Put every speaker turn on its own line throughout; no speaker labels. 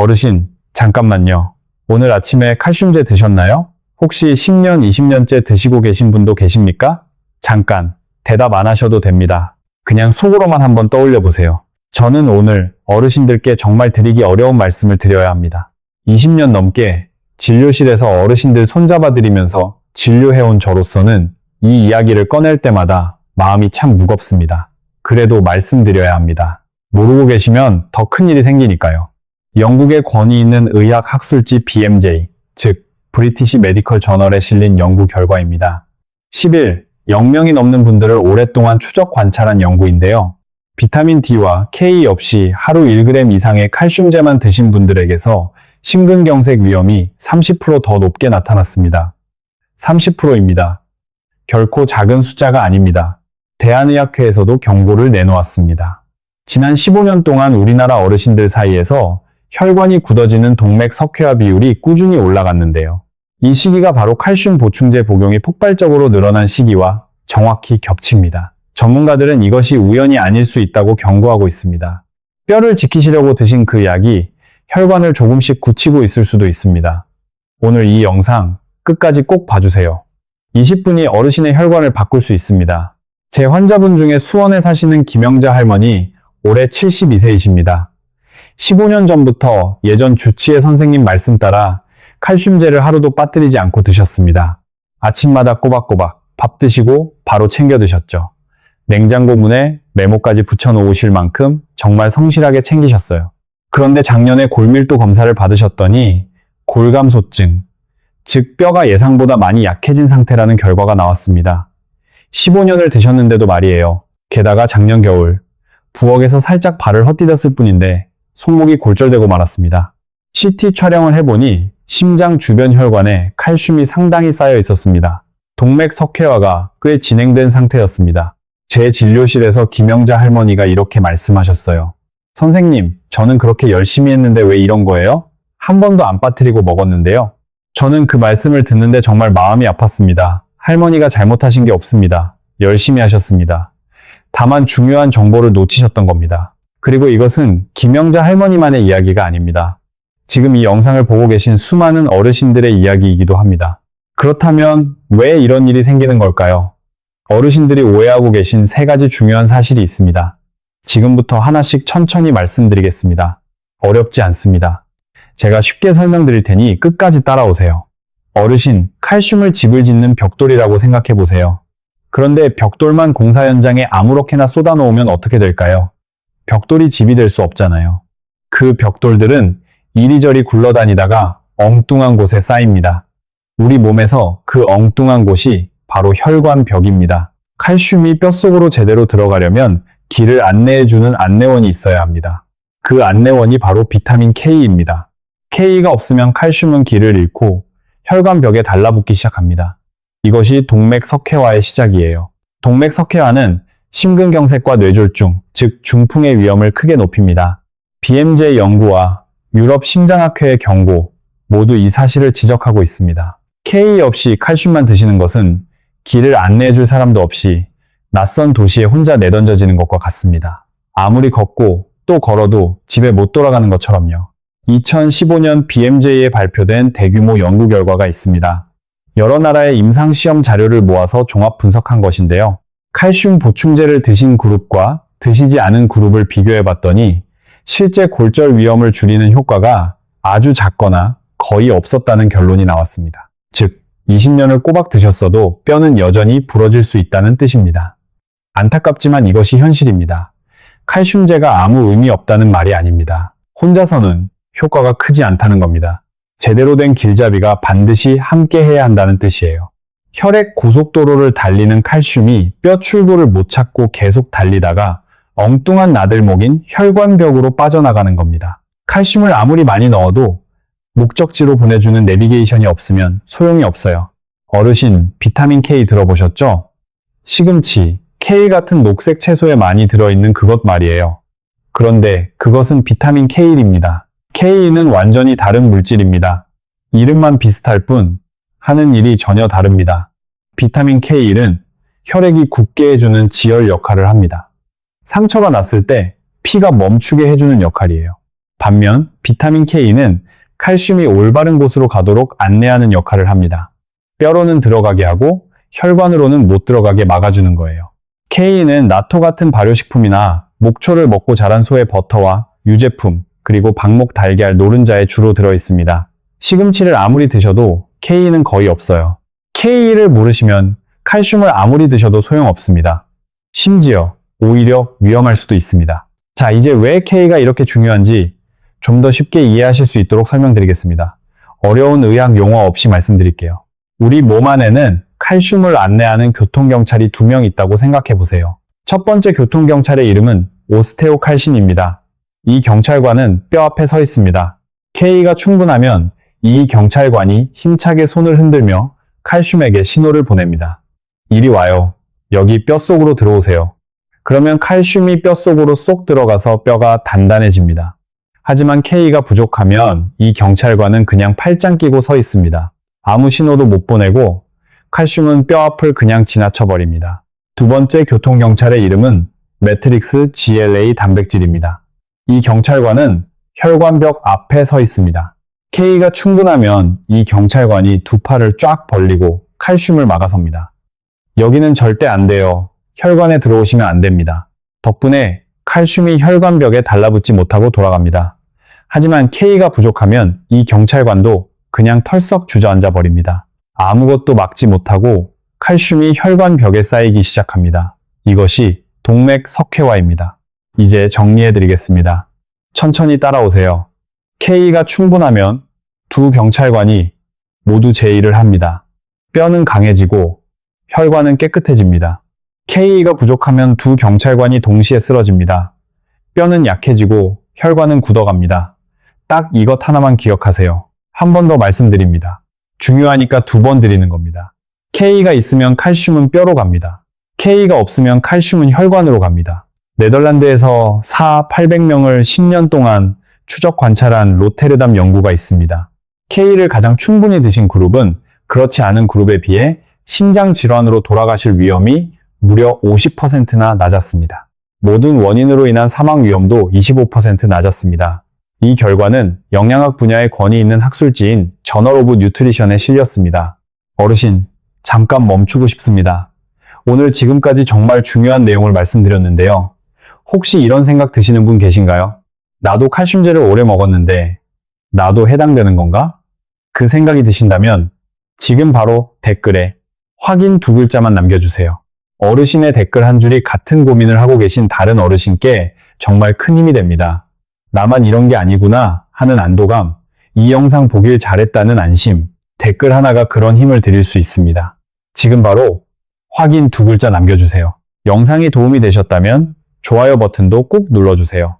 어르신, 잠깐만요. 오늘 아침에 칼슘제 드셨나요? 혹시 10년, 20년째 드시고 계신 분도 계십니까? 잠깐, 대답 안 하셔도 됩니다. 그냥 속으로만 한번 떠올려 보세요. 저는 오늘 어르신들께 정말 드리기 어려운 말씀을 드려야 합니다. 20년 넘게 진료실에서 어르신들 손잡아 드리면서 진료해온 저로서는 이 이야기를 꺼낼 때마다 마음이 참 무겁습니다. 그래도 말씀드려야 합니다. 모르고 계시면 더 큰일이 생기니까요. 영국의 권위 있는 의학 학술지 BMJ, 즉 브리티시 메디컬 저널에 실린 연구 결과입니다. 10일, 0명이 넘는 분들을 오랫동안 추적 관찰한 연구인데요. 비타민 D와 K 없이 하루 1g 이상의 칼슘제만 드신 분들에게서 심근경색 위험이 30% 더 높게 나타났습니다. 30%입니다. 결코 작은 숫자가 아닙니다. 대한의학회에서도 경고를 내놓았습니다. 지난 15년 동안 우리나라 어르신들 사이에서 혈관이 굳어지는 동맥석회화 비율이 꾸준히 올라갔는데요. 이 시기가 바로 칼슘 보충제 복용이 폭발적으로 늘어난 시기와 정확히 겹칩니다. 전문가들은 이것이 우연이 아닐 수 있다고 경고하고 있습니다. 뼈를 지키시려고 드신 그 약이 혈관을 조금씩 굳히고 있을 수도 있습니다. 오늘 이 영상 끝까지 꼭 봐주세요. 20분이 어르신의 혈관을 바꿀 수 있습니다. 제 환자분 중에 수원에 사시는 김영자 할머니 올해 72세이십니다. 15년 전부터 예전 주치의 선생님 말씀 따라 칼슘제를 하루도 빠뜨리지 않고 드셨습니다. 아침마다 꼬박꼬박 밥 드시고 바로 챙겨 드셨죠. 냉장고 문에 메모까지 붙여놓으실 만큼 정말 성실하게 챙기셨어요. 그런데 작년에 골밀도 검사를 받으셨더니 골감소증, 즉 뼈가 예상보다 많이 약해진 상태라는 결과가 나왔습니다. 15년을 드셨는데도 말이에요. 게다가 작년 겨울 부엌에서 살짝 발을 헛디뎠을 뿐인데 손목이 골절되고 말았습니다. CT 촬영을 해보니 심장 주변 혈관에 칼슘이 상당히 쌓여 있었습니다. 동맥석회화가 꽤 진행된 상태였습니다. 제 진료실에서 김영자 할머니가 이렇게 말씀하셨어요. 선생님, 저는 그렇게 열심히 했는데 왜 이런 거예요? 한 번도 안 빠뜨리고 먹었는데요. 저는 그 말씀을 듣는데 정말 마음이 아팠습니다. 할머니가 잘못하신 게 없습니다. 열심히 하셨습니다. 다만 중요한 정보를 놓치셨던 겁니다. 그리고 이것은 김영자 할머니만의 이야기가 아닙니다. 지금 이 영상을 보고 계신 수많은 어르신들의 이야기이기도 합니다. 그렇다면 왜 이런 일이 생기는 걸까요? 어르신들이 오해하고 계신 3가지 중요한 사실이 있습니다. 지금부터 하나씩 천천히 말씀드리겠습니다. 어렵지 않습니다. 제가 쉽게 설명드릴 테니 끝까지 따라오세요. 어르신, 칼슘을 집을 짓는 벽돌이라고 생각해 보세요. 그런데 벽돌만 공사 현장에 아무렇게나 쏟아놓으면 어떻게 될까요? 벽돌이 집이 될 수 없잖아요. 그 벽돌들은 이리저리 굴러다니다가 엉뚱한 곳에 쌓입니다. 우리 몸에서 그 엉뚱한 곳이 바로 혈관벽입니다. 칼슘이 뼛속으로 제대로 들어가려면 길을 안내해주는 안내원이 있어야 합니다. 그 안내원이 바로 비타민 K입니다. K가 없으면 칼슘은 길을 잃고 혈관벽에 달라붙기 시작합니다. 이것이 동맥석회화의 시작이에요. 동맥석회화는 심근경색과 뇌졸중, 즉 중풍의 위험을 크게 높입니다. BMJ 연구와 유럽 심장학회의 경고 모두 이 사실을 지적하고 있습니다. K 없이 칼슘만 드시는 것은 길을 안내해줄 사람도 없이 낯선 도시에 혼자 내던져지는 것과 같습니다. 아무리 걷고 또 걸어도 집에 못 돌아가는 것처럼요. 2015년 BMJ에 발표된 대규모 연구 결과가 있습니다. 여러 나라의 임상시험 자료를 모아서 종합 분석한 것인데요. 칼슘 보충제를 드신 그룹과 드시지 않은 그룹을 비교해봤더니 실제 골절 위험을 줄이는 효과가 아주 작거나 거의 없었다는 결론이 나왔습니다. 즉, 20년을 꼬박 드셨어도 뼈는 여전히 부러질 수 있다는 뜻입니다. 안타깝지만 이것이 현실입니다. 칼슘제가 아무 의미 없다는 말이 아닙니다. 혼자서는 효과가 크지 않다는 겁니다. 제대로 된 길잡이가 반드시 함께 해야 한다는 뜻이에요. 혈액 고속도로를 달리는 칼슘이 뼈 출구를 못 찾고 계속 달리다가 엉뚱한 나들목인 혈관벽으로 빠져나가는 겁니다. 칼슘을 아무리 많이 넣어도 목적지로 보내주는 내비게이션이 없으면 소용이 없어요. 어르신, 비타민 K 들어보셨죠? 시금치, 케일 같은 녹색 채소에 많이 들어있는 그것 말이에요. 그런데 그것은 비타민 K입니다. K는 완전히 다른 물질입니다. 이름만 비슷할 뿐 하는 일이 전혀 다릅니다. 비타민 K는 혈액이 굳게 해주는 지혈 역할을 합니다. 상처가 났을 때 피가 멈추게 해주는 역할이에요. 반면 비타민 K는 칼슘이 올바른 곳으로 가도록 안내하는 역할을 합니다. 뼈로는 들어가게 하고 혈관으로는 못 들어가게 막아주는 거예요. K는 나토 같은 발효식품이나 목초를 먹고 자란 소의 버터와 유제품, 그리고 방목 달걀, 노른자에 주로 들어있습니다. 시금치를 아무리 드셔도 K는 거의 없어요. K를 모르시면 칼슘을 아무리 드셔도 소용없습니다. 심지어 오히려 위험할 수도 있습니다. 자, 이제 왜 K가 이렇게 중요한지 좀 더 쉽게 이해하실 수 있도록 설명드리겠습니다. 어려운 의학 용어 없이 말씀드릴게요. 우리 몸 안에는 칼슘을 안내하는 교통경찰이 2명 있다고 생각해 보세요. 첫 번째 교통경찰의 이름은 오스테오칼신입니다. 이 경찰관은 뼈 앞에 서 있습니다. K가 충분하면 이 경찰관이 힘차게 손을 흔들며 칼슘에게 신호를 보냅니다. 이리 와요. 여기 뼈 속으로 들어오세요. 그러면 칼슘이 뼈 속으로 쏙 들어가서 뼈가 단단해집니다. 하지만 K가 부족하면 이 경찰관은 그냥 팔짱 끼고 서 있습니다. 아무 신호도 못 보내고 칼슘은 뼈 앞을 그냥 지나쳐 버립니다. 두 번째 교통경찰의 이름은 매트릭스 GLA 단백질입니다. 이 경찰관은 혈관벽 앞에 서 있습니다. K가 충분하면 이 경찰관이 두 팔을 쫙 벌리고 칼슘을 막아섭니다. 여기는 절대 안 돼요. 혈관에 들어오시면 안 됩니다. 덕분에 칼슘이 혈관벽에 달라붙지 못하고 돌아갑니다. 하지만 K가 부족하면 이 경찰관도 그냥 털썩 주저앉아 버립니다. 아무것도 막지 못하고 칼슘이 혈관벽에 쌓이기 시작합니다. 이것이 동맥석회화입니다. 이제 정리해 드리겠습니다. 천천히 따라오세요. K가 충분하면 두 경찰관이 모두 제 일을 합니다. 뼈는 강해지고 혈관은 깨끗해집니다. K가 부족하면 두 경찰관이 동시에 쓰러집니다. 뼈는 약해지고 혈관은 굳어갑니다. 딱 이것 하나만 기억하세요. 한 번 더 말씀드립니다. 중요하니까 2번 드리는 겁니다. K가 있으면 칼슘은 뼈로 갑니다. K가 없으면 칼슘은 혈관으로 갑니다. 네덜란드에서 800명을 10년 동안 추적 관찰한 로테르담 연구가 있습니다. K를 가장 충분히 드신 그룹은 그렇지 않은 그룹에 비해 심장 질환으로 돌아가실 위험이 무려 50%나 낮았습니다. 모든 원인으로 인한 사망 위험도 25% 낮았습니다. 이 결과는 영양학 분야에 권위 있는 학술지인 저널 오브 뉴트리션에 실렸습니다. 어르신, 잠깐 멈추고 싶습니다. 오늘 지금까지 정말 중요한 내용을 말씀드렸는데요. 혹시 이런 생각 드시는 분 계신가요? 나도 칼슘제를 오래 먹었는데 나도 해당되는 건가? 그 생각이 드신다면 지금 바로 댓글에 확인 2글자만 남겨주세요. 어르신의 댓글 한 줄이 같은 고민을 하고 계신 다른 어르신께 정말 큰 힘이 됩니다. 나만 이런 게 아니구나 하는 안도감, 이 영상 보길 잘했다는 안심, 댓글 하나가 그런 힘을 드릴 수 있습니다. 지금 바로 확인 2글자 남겨주세요. 영상이 도움이 되셨다면 좋아요 버튼도 꼭 눌러주세요.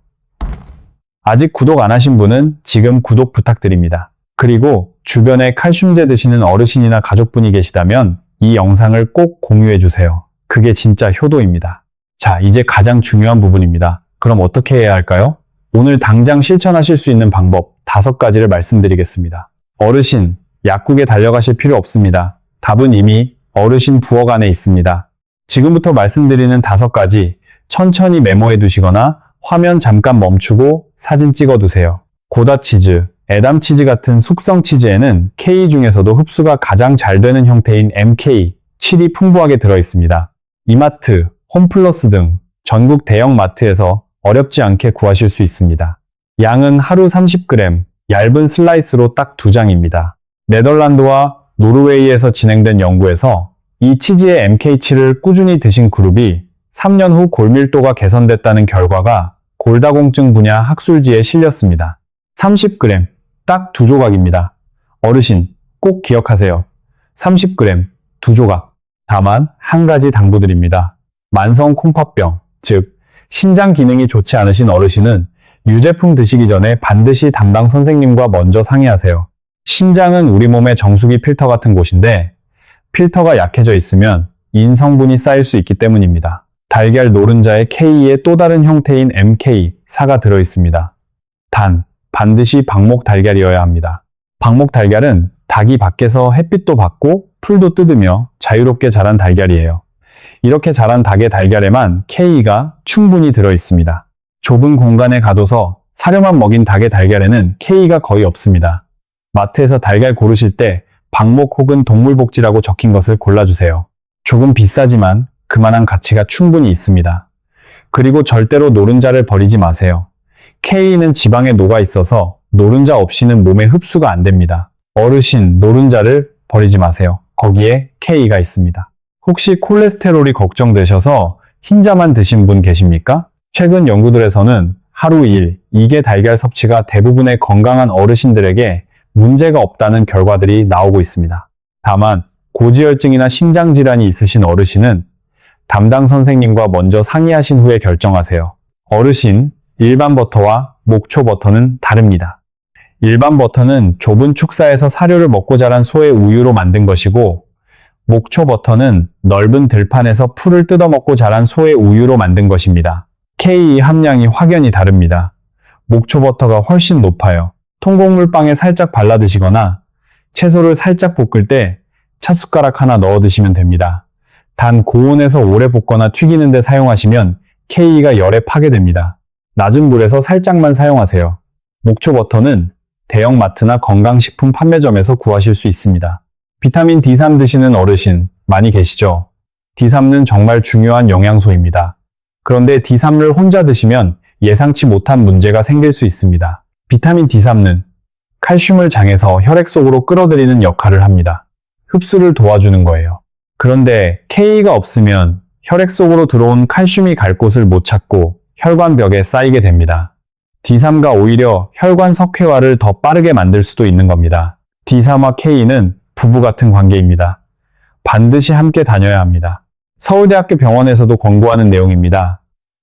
아직 구독 안 하신 분은 지금 구독 부탁드립니다. 그리고 주변에 칼슘제 드시는 어르신이나 가족분이 계시다면 이 영상을 꼭 공유해주세요. 그게 진짜 효도입니다. 자, 이제 가장 중요한 부분입니다. 그럼 어떻게 해야 할까요? 오늘 당장 실천하실 수 있는 방법 5가지를 말씀드리겠습니다. 어르신, 약국에 달려가실 필요 없습니다. 답은 이미 어르신 부엌 안에 있습니다. 지금부터 말씀드리는 5가지 천천히 메모해 두시거나 화면 잠깐 멈추고 사진 찍어 두세요. 고다치즈, 에담치즈 같은 숙성 치즈에는 K 중에서도 흡수가 가장 잘 되는 형태인 MK, 7이 풍부하게 들어있습니다. 이마트, 홈플러스 등 전국 대형 마트에서 어렵지 않게 구하실 수 있습니다. 양은 하루 30g, 얇은 슬라이스로 딱 2장입니다. 네덜란드와 노르웨이에서 진행된 연구에서 이 치즈의 MK7을 꾸준히 드신 그룹이 3년 후 골밀도가 개선됐다는 결과가 골다공증 분야 학술지에 실렸습니다. 30g, 딱 2조각입니다. 어르신, 꼭 기억하세요. 30g, 2조각. 다만 한 가지 당부드립니다. 만성 콩팥병, 즉 신장 기능이 좋지 않으신 어르신은 유제품 드시기 전에 반드시 담당 선생님과 먼저 상의하세요. 신장은 우리 몸의 정수기 필터 같은 곳인데 필터가 약해져 있으면 인성분이 쌓일 수 있기 때문입니다. 달걀 노른자에 K의 또 다른 형태인 MK, 4가 들어있습니다. 단, 반드시 방목 달걀이어야 합니다. 방목 달걀은 닭이 밖에서 햇빛도 받고 풀도 뜯으며 자유롭게 자란 달걀이에요. 이렇게 자란 닭의 달걀에만 K가 충분히 들어있습니다. 좁은 공간에 가둬서 사료만 먹인 닭의 달걀에는 K가 거의 없습니다. 마트에서 달걀 고르실 때 방목 혹은 동물복지라고 적힌 것을 골라주세요. 조금 비싸지만 그만한 가치가 충분히 있습니다. 그리고 절대로 노른자를 버리지 마세요. K는 지방에 녹아 있어서 노른자 없이는 몸에 흡수가 안 됩니다. 어르신, 노른자를 버리지 마세요. 거기에 K가 있습니다. 혹시 콜레스테롤이 걱정되셔서 흰자만 드신 분 계십니까? 최근 연구들에서는 하루 2개 달걀 섭취가 대부분의 건강한 어르신들에게 문제가 없다는 결과들이 나오고 있습니다. 다만 고지혈증이나 심장질환이 있으신 어르신은 담당 선생님과 먼저 상의하신 후에 결정하세요. 어르신, 일반 버터와 목초 버터는 다릅니다. 일반 버터는 좁은 축사에서 사료를 먹고 자란 소의 우유로 만든 것이고, 목초 버터는 넓은 들판에서 풀을 뜯어먹고 자란 소의 우유로 만든 것입니다. K 함량이 확연히 다릅니다. 목초 버터가 훨씬 높아요. 통곡물 빵에 살짝 발라 드시거나 채소를 살짝 볶을 때 찻숟가락 하나 넣어 드시면 됩니다. 단 고온에서 오래 볶거나 튀기는 데 사용하시면 K가 열에 파괴됩니다. 낮은 불에서 살짝만 사용하세요. 목초 버터는 대형 마트나 건강식품 판매점에서 구하실 수 있습니다. 비타민 D3 드시는 어르신 많이 계시죠? D3는 정말 중요한 영양소입니다. 그런데 D3를 혼자 드시면 예상치 못한 문제가 생길 수 있습니다. 비타민 D3는 칼슘을 장에서 혈액 속으로 끌어들이는 역할을 합니다. 흡수를 도와주는 거예요. 그런데 K가 없으면 혈액 속으로 들어온 칼슘이 갈 곳을 못 찾고 혈관벽에 쌓이게 됩니다. D3가 오히려 혈관 석회화를 더 빠르게 만들 수도 있는 겁니다. D3와 K는 부부 같은 관계입니다. 반드시 함께 다녀야 합니다. 서울대학교 병원에서도 권고하는 내용입니다.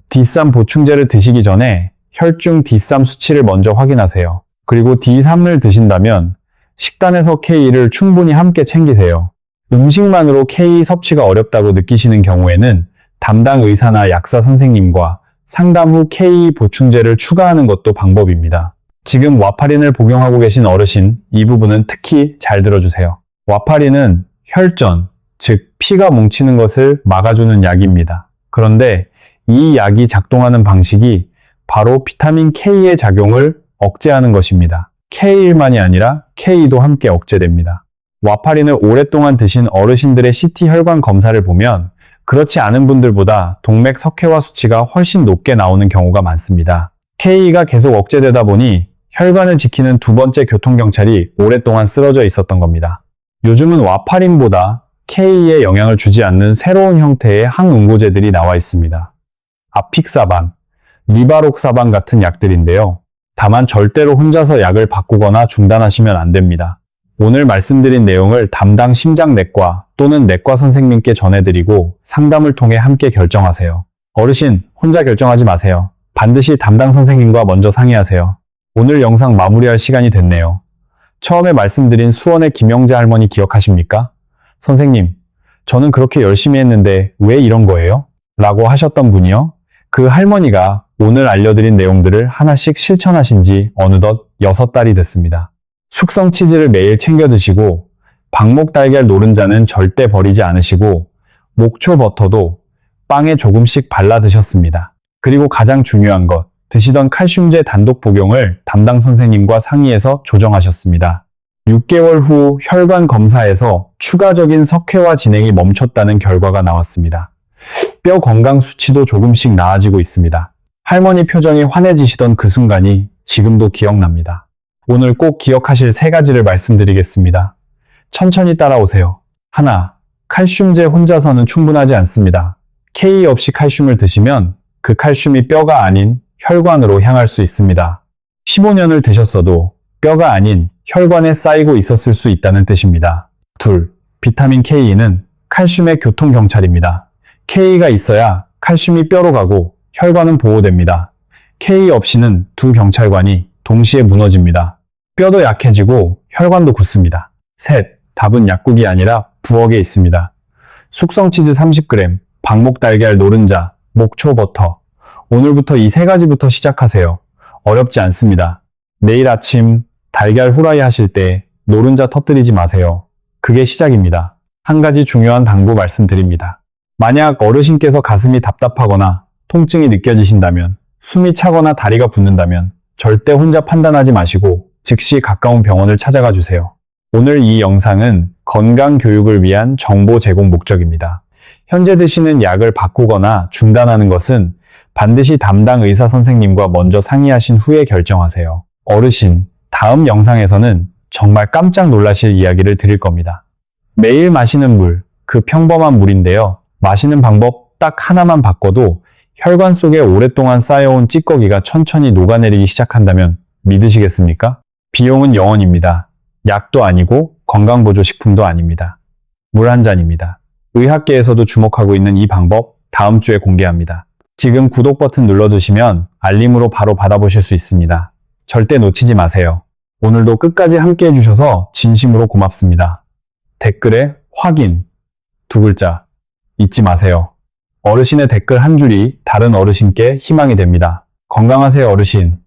D3 보충제를 드시기 전에 혈중 D3 수치를 먼저 확인하세요. 그리고 D3을 드신다면 식단에서 K를 충분히 함께 챙기세요. 음식만으로 K 섭취가 어렵다고 느끼시는 경우에는 담당 의사나 약사 선생님과 상담 후 K 보충제를 추가하는 것도 방법입니다. 지금 와파린을 복용하고 계신 어르신, 이 부분은 특히 잘 들어주세요. 와파린은 혈전, 즉 피가 뭉치는 것을 막아주는 약입니다. 그런데 이 약이 작동하는 방식이 바로 비타민 K의 작용을 억제하는 것입니다. K1만이 아니라 K도 함께 억제됩니다. 와파린을 오랫동안 드신 어르신들의 CT 혈관 검사를 보면 그렇지 않은 분들보다 동맥 석회화 수치가 훨씬 높게 나오는 경우가 많습니다. K가 계속 억제되다 보니 혈관을 지키는 두 번째 교통경찰이 오랫동안 쓰러져 있었던 겁니다. 요즘은 와파린보다 K에 영향을 주지 않는 새로운 형태의 항응고제들이 나와 있습니다. 아픽사반, 리바록사반 같은 약들인데요. 다만 절대로 혼자서 약을 바꾸거나 중단하시면 안 됩니다. 오늘 말씀드린 내용을 담당 심장내과 또는 내과 선생님께 전해드리고 상담을 통해 함께 결정하세요. 어르신, 혼자 결정하지 마세요. 반드시 담당 선생님과 먼저 상의하세요. 오늘 영상 마무리할 시간이 됐네요. 처음에 말씀드린 수원의 김영재 할머니 기억하십니까? 선생님, 저는 그렇게 열심히 했는데 왜 이런 거예요? 라고 하셨던 분이요. 그 할머니가 오늘 알려드린 내용들을 하나씩 실천하신 지 어느덧 6달이 됐습니다. 숙성 치즈를 매일 챙겨 드시고 방목 달걀 노른자는 절대 버리지 않으시고 목초 버터도 빵에 조금씩 발라 드셨습니다. 그리고 가장 중요한 것, 드시던 칼슘제 단독 복용을 담당 선생님과 상의해서 조정하셨습니다. 6개월 후 혈관 검사에서 추가적인 석회화 진행이 멈췄다는 결과가 나왔습니다. 뼈 건강 수치도 조금씩 나아지고 있습니다. 할머니 표정이 환해지시던 그 순간이 지금도 기억납니다. 오늘 꼭 기억하실 3가지를 말씀드리겠습니다. 천천히 따라오세요. 하나, 칼슘제 혼자서는 충분하지 않습니다. K 없이 칼슘을 드시면 그 칼슘이 뼈가 아닌 혈관으로 향할 수 있습니다. 15년을 드셨어도 뼈가 아닌 혈관에 쌓이고 있었을 수 있다는 뜻입니다. 둘, 비타민 K는 칼슘의 교통경찰입니다. K가 있어야 칼슘이 뼈로 가고 혈관은 보호됩니다. K 없이는 두 경찰관이 동시에 무너집니다. 뼈도 약해지고 혈관도 굳습니다. 셋, 답은 약국이 아니라 부엌에 있습니다. 숙성치즈 30g, 방목달걀 노른자, 목초 버터. 오늘부터 이 3가지부터 시작하세요. 어렵지 않습니다. 내일 아침 달걀 후라이 하실 때 노른자 터뜨리지 마세요. 그게 시작입니다. 한 가지 중요한 당부 말씀드립니다. 만약 어르신께서 가슴이 답답하거나 통증이 느껴지신다면, 숨이 차거나 다리가 붓는다면 절대 혼자 판단하지 마시고 즉시 가까운 병원을 찾아가 주세요. 오늘 이 영상은 건강 교육을 위한 정보 제공 목적입니다. 현재 드시는 약을 바꾸거나 중단하는 것은 반드시 담당 의사 선생님과 먼저 상의하신 후에 결정하세요. 어르신, 다음 영상에서는 정말 깜짝 놀라실 이야기를 드릴 겁니다. 매일 마시는 물, 그 평범한 물인데요. 마시는 방법 딱 하나만 바꿔도 혈관 속에 오랫동안 쌓여온 찌꺼기가 천천히 녹아내리기 시작한다면 믿으시겠습니까? 비용은 0원입니다. 약도 아니고 건강보조식품도 아닙니다. 물 한 잔입니다. 의학계에서도 주목하고 있는 이 방법 다음 주에 공개합니다. 지금 구독 버튼 눌러두시면 알림으로 바로 받아보실 수 있습니다. 절대 놓치지 마세요. 오늘도 끝까지 함께 해주셔서 진심으로 고맙습니다. 댓글에 확인, 2글자 잊지 마세요. 어르신의 댓글 한 줄이 다른 어르신께 희망이 됩니다. 건강하세요, 어르신.